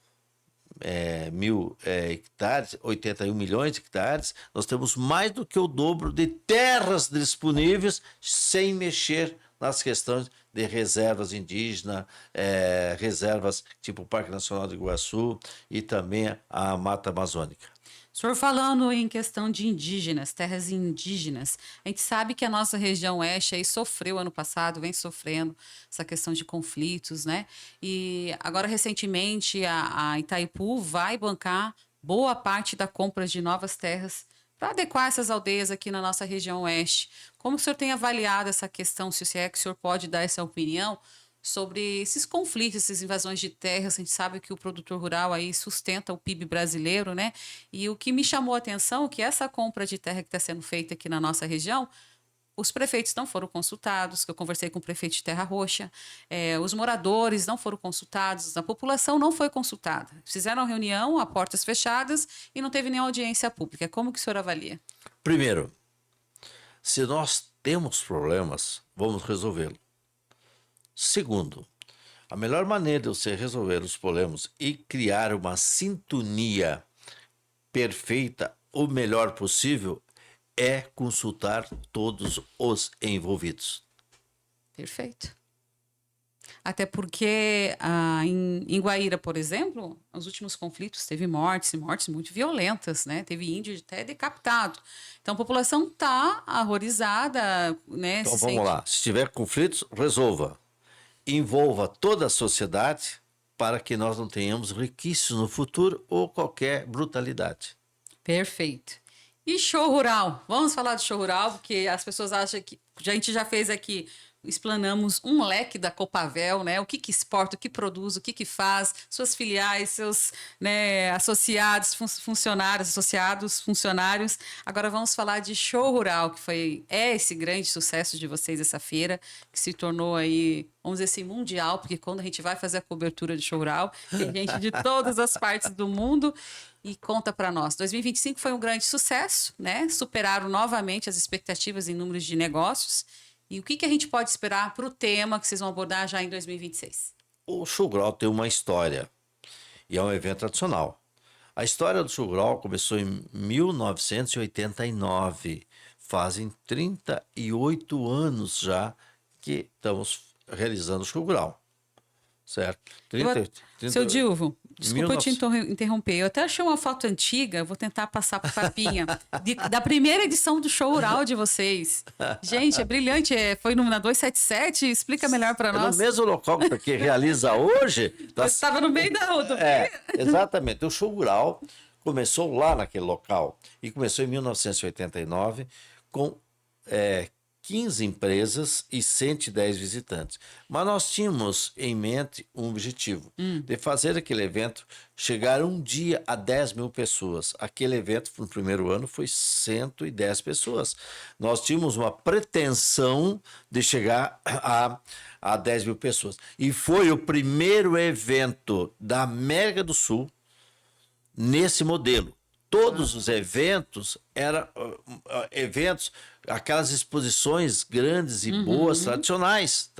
mil hectares, 81 milhões de hectares, nós temos mais do que o dobro de terras disponíveis sem mexer nas questões de reservas indígenas, reservas tipo o Parque Nacional do Iguaçu e também a Mata Amazônica. O senhor falando em questão de indígenas, terras indígenas, a gente sabe que a nossa região oeste aí sofreu ano passado, vem sofrendo essa questão de conflitos, né? E agora, recentemente, a Itaipu vai bancar boa parte da compra de novas terras para adequar essas aldeias aqui na nossa região oeste. Como o senhor tem avaliado essa questão, se é que o senhor pode dar essa opinião sobre esses conflitos, essas invasões de terras? A gente sabe que o produtor rural aí sustenta o PIB brasileiro, né? E o que me chamou a atenção é que essa compra de terra que está sendo feita aqui na nossa região os prefeitos não foram consultados, que eu conversei com o prefeito de Terra Roxa, os moradores não foram consultados, a população não foi consultada. Fizeram reunião a portas fechadas e não teve nenhuma audiência pública. Como que o senhor avalia? Primeiro, se nós temos problemas, vamos resolvê-los. Segundo, a melhor maneira de você resolver os problemas e criar uma sintonia perfeita, o melhor possível, é consultar todos os envolvidos. Perfeito. Até porque em Guaíra, por exemplo, os últimos conflitos teve mortes muito violentas, né? Teve índio até decapitado. Então a população está horrorizada, né? Então vamos lá, se tiver conflitos, resolva. Envolva toda a sociedade para que nós não tenhamos requisitos no futuro ou qualquer brutalidade. Perfeito. E show rural? Vamos falar de show rural, porque as pessoas acham que a gente já fez aqui, explanamos um leque da Copavel, né? O que exporta, o que produz, o que faz, suas filiais, seus, né, associados, funcionários. Agora vamos falar de show rural, que é esse grande sucesso de vocês essa feira, que se tornou aí, vamos dizer assim, mundial, porque quando a gente vai fazer a cobertura de show rural, tem gente de todas as partes do mundo. E conta para nós, 2025 foi um grande sucesso, né? Superaram novamente as expectativas em números de negócios. E o que a gente pode esperar para o tema que vocês vão abordar já em 2026? O Show Rural tem uma história e é um evento tradicional. A história do Show Rural começou em 1989. Fazem 38 anos já que estamos realizando o Show Rural. Certo? 38. Seu Dilvo, desculpa eu te interromper. Eu até achei uma foto antiga, vou tentar passar para o Papinha, da primeira edição do Show Rural de vocês. Gente, é brilhante. Foi na 277, explica melhor para nós. No mesmo local que realiza hoje. Você estava no meio da rua. Exatamente. O Show Rural começou lá naquele local e começou em 1989 com 15 empresas e 110 visitantes. Mas nós tínhamos em mente um objetivo, de fazer aquele evento chegar um dia a 10 mil pessoas. Aquele evento, no primeiro ano, foi 110 pessoas. Nós tínhamos uma pretensão de chegar a 10 mil pessoas. E foi o primeiro evento da América do Sul nesse modelo. Todos os eventos eram aquelas exposições grandes e boas, tradicionais.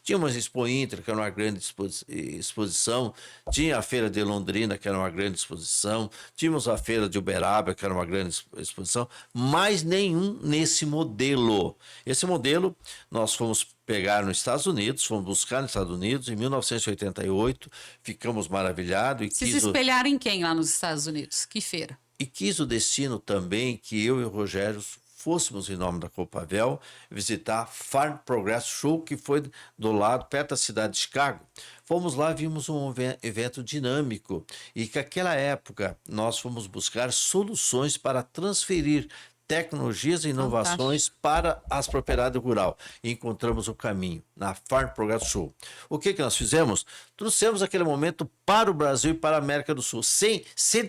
Tínhamos a Expo Inter, que era uma grande exposição, tinha a Feira de Londrina, que era uma grande exposição, tínhamos a Feira de Uberaba, que era uma grande exposição, mas nenhum nesse modelo. Esse modelo nós fomos pegar nos Estados Unidos, fomos buscar nos Estados Unidos, em 1988, ficamos maravilhados. Se espelharam em quem lá nos Estados Unidos? Que feira? E quis o destino também que eu e o Rogério fôssemos, em nome da Copavel, visitar Farm Progress Show, que foi do lado, perto da cidade de Chicago. Fomos lá, vimos um evento dinâmico e que naquela época nós fomos buscar soluções para transferir tecnologias e inovações para as propriedades rurais. E encontramos o caminho na Farm Progress Show. O que nós fizemos? Trouxemos aquele momento para o Brasil e para a América do Sul, sem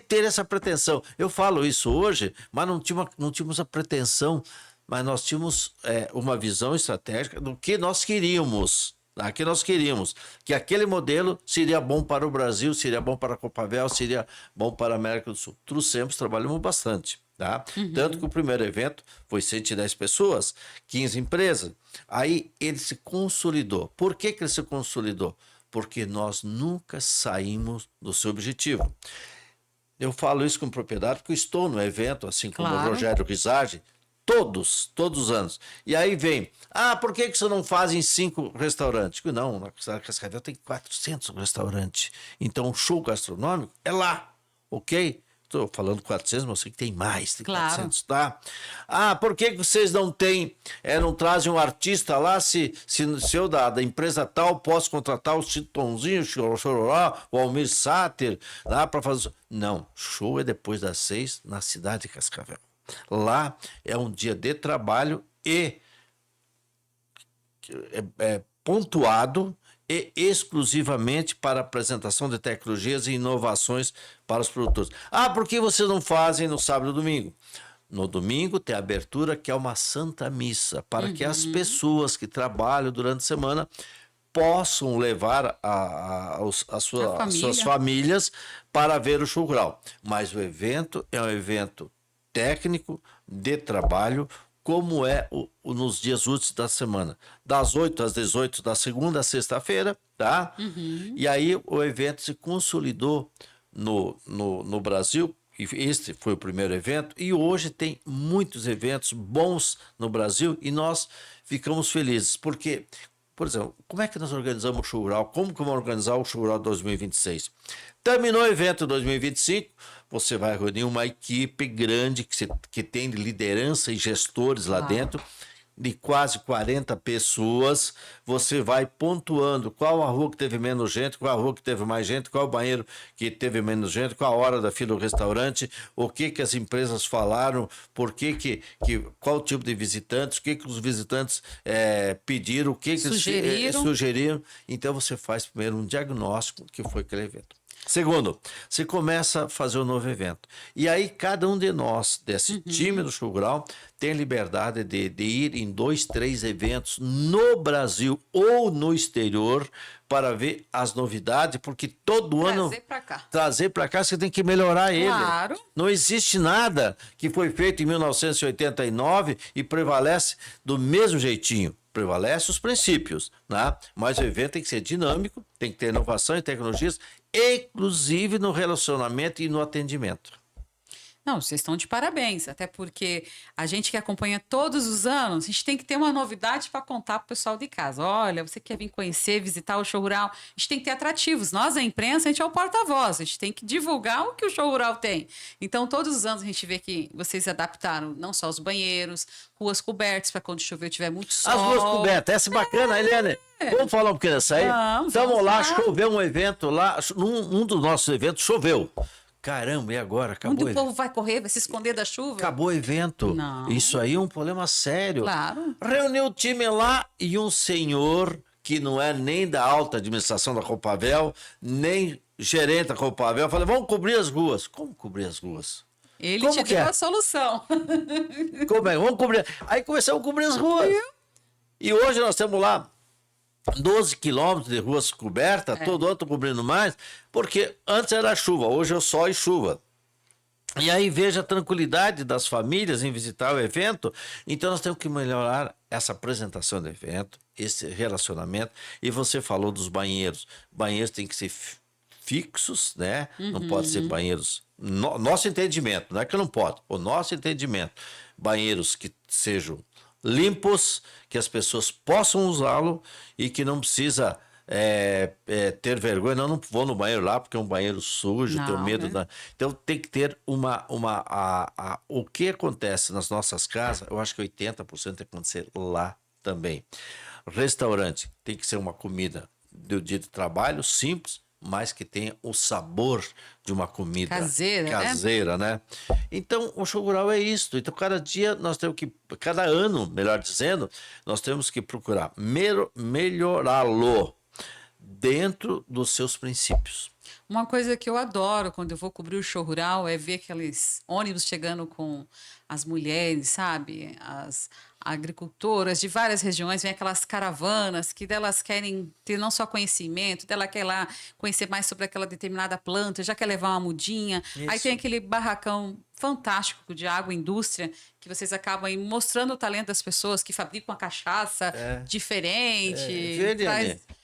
ter essa pretensão. Eu falo isso hoje, mas não tínhamos a pretensão, mas nós tínhamos uma visão estratégica do que nós queríamos. Que aquele modelo seria bom para o Brasil, seria bom para a Copavel, seria bom para a América do Sul. Trouxemos, trabalhamos bastante. Tá? Tanto que o primeiro evento foi 110 pessoas, 15 empresas. Aí ele se consolidou. Por que ele se consolidou? Porque nós nunca saímos do seu objetivo. Eu falo isso com propriedade porque eu estou no evento, assim como o Rogério Rizardi, todos os anos. E aí vem, por que você não faz em 5 restaurantes? Não, na cidade de Cascavel tem 400 restaurantes. Então o show gastronômico é lá, ok? Estou falando 400, mas eu sei que tem mais, tem 400, tá? Por que vocês não trazem um artista lá, se eu da empresa tal posso contratar o Chitonzinho, o Almir Sater, lá para fazer... Não, show é depois das 6 na cidade de Cascavel. Lá é um dia de trabalho e pontuado e exclusivamente para apresentação de tecnologias e inovações para os produtores. Por que vocês não fazem no sábado e domingo? No domingo tem a abertura, que é uma Santa Missa, para que as pessoas que trabalham durante a semana possam levar as suas famílias para ver o show rural. Mas o evento é um evento técnico, de trabalho, como é nos dias úteis da semana. Das 8 às 18, da segunda a sexta-feira, tá? E aí o evento se consolidou no Brasil. Este foi o primeiro evento e hoje tem muitos eventos bons no Brasil e nós ficamos felizes, porque, por exemplo, como é que nós organizamos o show rural? Como que vamos organizar o show rural 2026? Terminou o evento 2025, você vai reunir uma equipe grande que tem liderança e gestores lá dentro, de quase 40 pessoas. Você vai pontuando qual a rua que teve menos gente, qual a rua que teve mais gente, qual o banheiro que teve menos gente, qual a hora da fila do restaurante, o que as empresas falaram, qual o tipo de visitantes, o que os visitantes pediram, o que sugeriram. Então você faz primeiro um diagnóstico do que foi aquele evento. Segundo, você começa a fazer um novo evento. E aí cada um de nós, desse time do show rural, tem liberdade de ir em 2, 3 eventos no Brasil ou no exterior para ver as novidades, porque todo ano... Trazer para cá, você tem que melhorar ele. Claro. Não existe nada que foi feito em 1989 e prevalece do mesmo jeitinho. Prevalece os princípios, né? Mas o evento tem que ser dinâmico, tem que ter inovação e tecnologias, inclusive no relacionamento e no atendimento. Não, vocês estão de parabéns, até porque a gente que acompanha todos os anos, a gente tem que ter uma novidade para contar para o pessoal de casa. Olha, você quer vir conhecer, visitar o show rural, a gente tem que ter atrativos. Nós, a imprensa, a gente é o porta-voz, a gente tem que divulgar o que o show rural tem. Então, todos os anos a gente vê que vocês adaptaram não só os banheiros, ruas cobertas para quando chover tiver muito sol. As ruas cobertas, essa é bacana, Eliane. Vamos falar um pouquinho dessa aí? Vamos lá, choveu um evento lá, num dos nossos eventos choveu. Caramba, e agora? Acabou. Onde o povo vai correr, vai se esconder da chuva? Acabou o evento. Não. Isso aí é um problema sério. Claro. Reuniu o time lá e um senhor que não é nem da alta administração da Copavel, nem gerente da Copavel, falou, vamos cobrir as ruas. Como cobrir as ruas? Ele te deu a solução. Como é? Vamos cobrir. Aí começamos a cobrir as ruas. E hoje nós temos lá 12 quilômetros de ruas cobertas, todo ano estou cobrindo mais, porque antes era chuva, hoje é sol e chuva. E aí veja a tranquilidade das famílias em visitar o evento. Então nós temos que melhorar essa apresentação do evento, esse relacionamento. E você falou dos banheiros. Banheiros têm que ser fixos, né? Não pode ser banheiros... Nosso entendimento, não é que não pode, o nosso entendimento. Banheiros que sejam limpos, que as pessoas possam usá-lo e que não precisa ter vergonha. Não vou no banheiro lá porque é um banheiro sujo, tenho medo. Então tem que ter o que acontece nas nossas casas, eu acho que 80% tem que acontecer lá também. Restaurante tem que ser uma comida do dia de trabalho, simples, mas que tenha o sabor de uma comida caseira, né? Então, o show rural é isso. Então, cada ano, melhor dizendo, nós temos que procurar melhorá-lo dentro dos seus princípios. Uma coisa que eu adoro quando eu vou cobrir o show rural é ver aqueles ônibus chegando com as mulheres, sabe? As agricultoras de várias regiões, vem aquelas caravanas que delas querem ter não só conhecimento, dela quer lá conhecer mais sobre aquela determinada planta, já quer levar uma mudinha. Isso. Aí tem aquele barracão fantástico de agroindústria que vocês acabam aí mostrando o talento das pessoas que fabricam a cachaça diferente.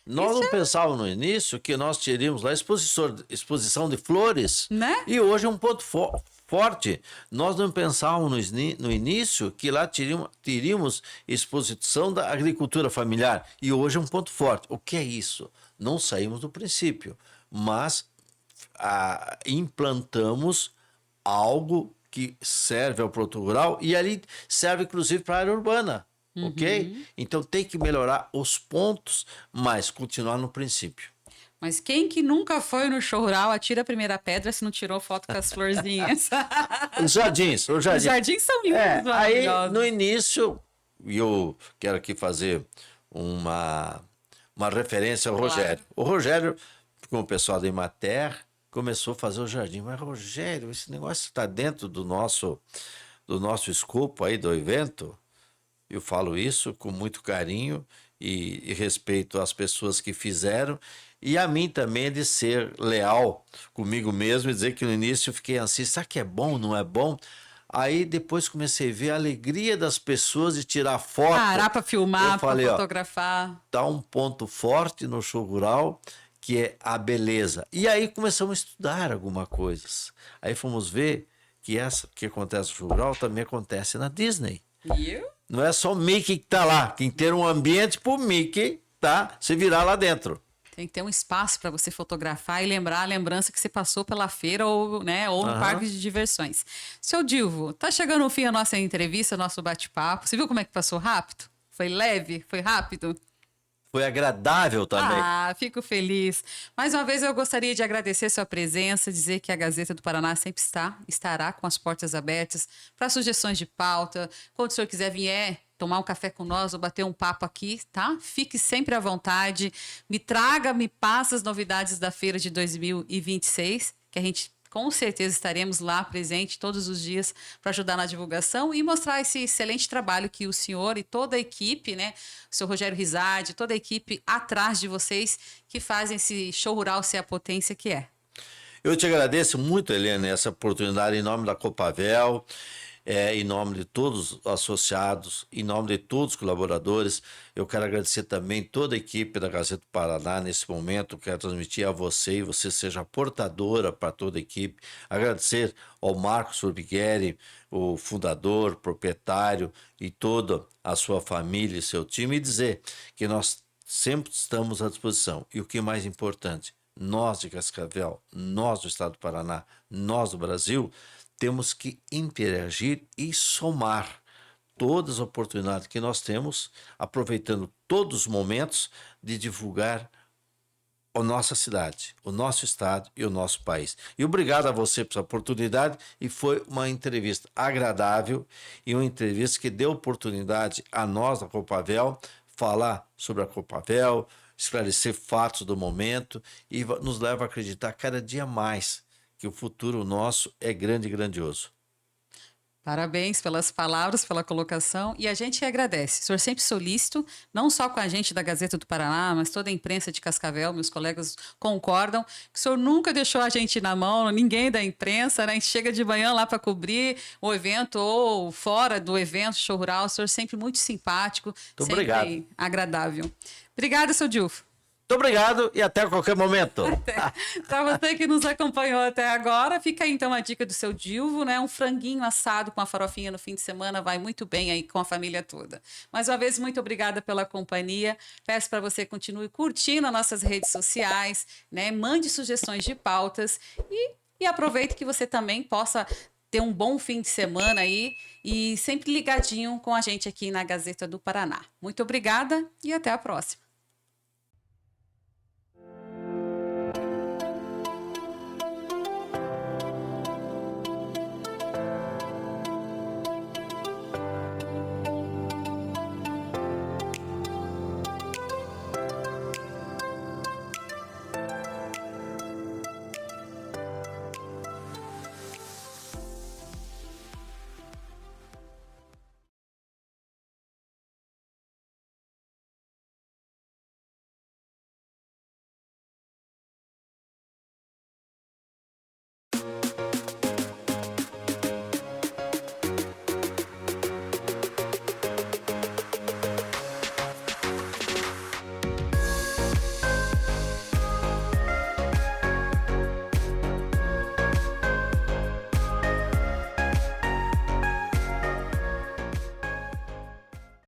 Nós não pensávamos no início que nós teríamos lá exposição de flores, né? E hoje é um ponto forte. Nós não pensávamos no início que lá teríamos exposição da agricultura familiar, e hoje é um ponto forte. O que é isso? Não saímos do princípio, mas implantamos algo que serve ao produto rural e ali serve inclusive para a área urbana. Ok? Então tem que melhorar os pontos, mas continuar no princípio. Mas quem que nunca foi no show rural, atira a primeira pedra se não tirou foto com as florzinhas. Os jardins. Os jardins são lindos. Aí, no início, eu quero aqui fazer uma referência ao Rogério. O Rogério, com o pessoal da Emater, começou a fazer o jardim. Mas, Rogério, esse negócio está dentro do nosso do nosso escopo aí do evento, eu falo isso com muito carinho e respeito às pessoas que fizeram e a mim também de ser leal comigo mesmo e dizer que no início eu fiquei assim, será que é bom, não é bom? Aí depois comecei a ver a alegria das pessoas de tirar foto. Parar para filmar, para falei, fotografar. Tá um ponto forte no show rural, que é a beleza. E aí começamos a estudar algumas coisas. Aí fomos ver que essa que acontece no show rural também acontece na Disney. Viu? Não é só o Mickey que tá lá, tem que ter um ambiente pro Mickey, tá? Se virar lá dentro. Tem que ter um espaço para você fotografar e lembrar a lembrança que você passou pela feira ou, né, ou no parque de diversões. Seu Dilvo, tá chegando o fim a nossa entrevista, nosso bate-papo. Você viu como é que passou rápido? Foi leve? Foi rápido? Foi agradável também. Ah, fico feliz. Mais uma vez eu gostaria de agradecer sua presença, dizer que a Gazeta do Paraná sempre estará com as portas abertas para sugestões de pauta. Quando o senhor quiser vir tomar um café com nós ou bater um papo aqui, tá? Fique sempre à vontade. Me passa as novidades da feira de 2026, que a gente com certeza estaremos lá presente todos os dias para ajudar na divulgação e mostrar esse excelente trabalho que o senhor e toda a equipe, né? O senhor Rogério Rizardi, toda a equipe atrás de vocês que fazem esse show rural ser a potência que é. Eu te agradeço muito, Helena, essa oportunidade em nome da Copavel, em nome de todos os associados, em nome de todos os colaboradores. Eu quero agradecer também toda a equipe da Gazeta do Paraná nesse momento. Quero transmitir a você e você seja a portadora para toda a equipe. Agradecer ao Marcos Urbighieri, o fundador, proprietário e toda a sua família e seu time, e dizer que nós sempre estamos à disposição. E o que é mais importante, nós de Cascavel, nós do estado do Paraná, nós do Brasil, temos que interagir e somar todas as oportunidades que nós temos, aproveitando todos os momentos de divulgar a nossa cidade, o nosso estado e o nosso país. E obrigado a você por essa oportunidade, e foi uma entrevista agradável e uma entrevista que deu oportunidade a nós da Copavel falar sobre a Copavel, esclarecer fatos do momento e nos leva a acreditar cada dia mais que o futuro nosso é grande e grandioso. Parabéns pelas palavras, pela colocação, e a gente que agradece. O senhor sempre solícito, não só com a gente da Gazeta do Paraná, mas toda a imprensa de Cascavel, meus colegas concordam, que o senhor nunca deixou a gente na mão, ninguém da imprensa, né? A gente chega de manhã lá para cobrir o evento ou fora do evento, show rural, o senhor sempre muito simpático, Muito sempre obrigado. Agradável. Obrigada, seu Dilfo. Muito obrigado e até qualquer momento. Para você que nos acompanhou até agora, fica aí então a dica do seu Dilvo, né? Um franguinho assado com a farofinha no fim de semana vai muito bem aí com a família toda. Mais uma vez, muito obrigada pela companhia. Peço para você continue curtindo as nossas redes sociais, né? Mande sugestões de pautas e aproveite que você também possa ter um bom fim de semana aí e sempre ligadinho com a gente aqui na Gazeta do Paraná. Muito obrigada e até a próxima.